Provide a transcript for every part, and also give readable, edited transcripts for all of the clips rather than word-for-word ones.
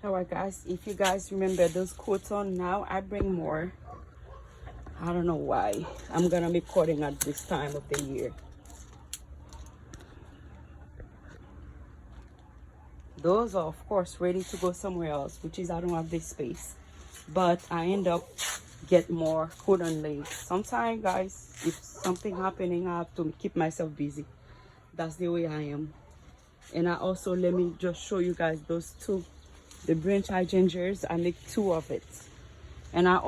All right, guys, if you guys remember those quotes on, now I bring more. I don't know why I'm gonna be cutting at this time of the year. Those are of course ready to go somewhere else, which is I don't have this space, but I end up get more cotton leaves. Sometimes, guys, if something happening, I have to keep myself busy. That's the way I am. And I also, let me just show you guys those two, the branch hydrangeas. I make two of it. And I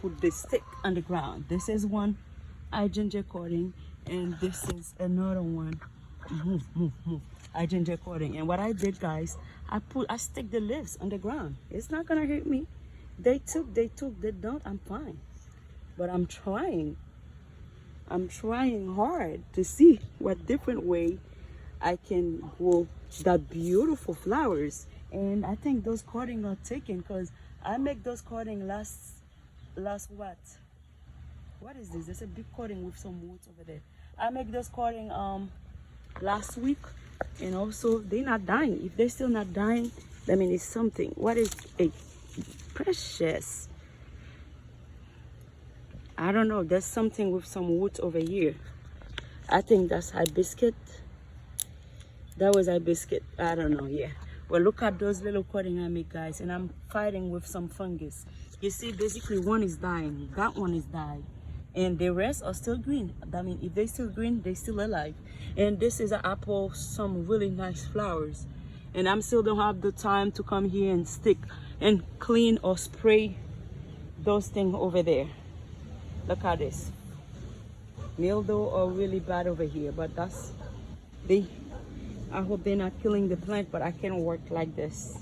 put this stick on the ground. This is one hydrangea cutting, and this is another one. Hydrangea cutting. And what I did, guys, I stick the leaves on the ground. It's not gonna hurt me. They took, they don't, I'm fine. But I'm trying hard to see what different way I can grow that beautiful flowers. And I think those cutting are taken, because I make those cutting last what is this? There's a big cutting with some woods over there. I make those cutting last week, and also they're not dying. If they're still not dying, that means it's something. What is a precious? I don't know. There's something with some woods over here. I think that's hibiscus. That was hibiscus. I don't know. Yeah. Well, look at those little cutting I make, guys, and I'm fighting with some fungus. You see, basically one is dying, that one is dying, and the rest are still green. That means if they're still green, they're still alive. And this is an apple, some really nice flowers, and I'm still don't have the time to come here and stick and clean or spray those things over there. Look at this. Mildew are really bad over here, but that's I hope they're not killing the plant, but I can't work like this.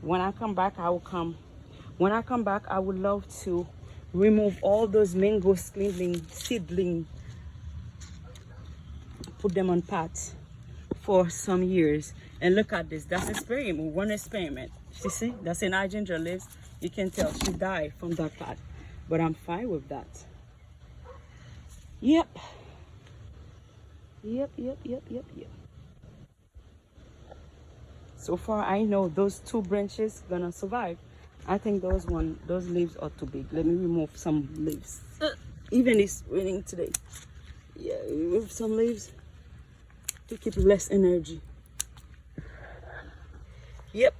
When I come back, I will come. When I come back, I would love to remove all those mango seedling, put them on pots for some years. And look at this. That's experiment. One experiment. You see, that's an hydrangea leaves. You can tell she died from that pot, but I'm fine with that. Yep. So far, I know those two branches gonna survive. I think those leaves are too big. Let me remove some leaves. Even it's raining today. Yeah, remove some leaves to keep less energy. Yep.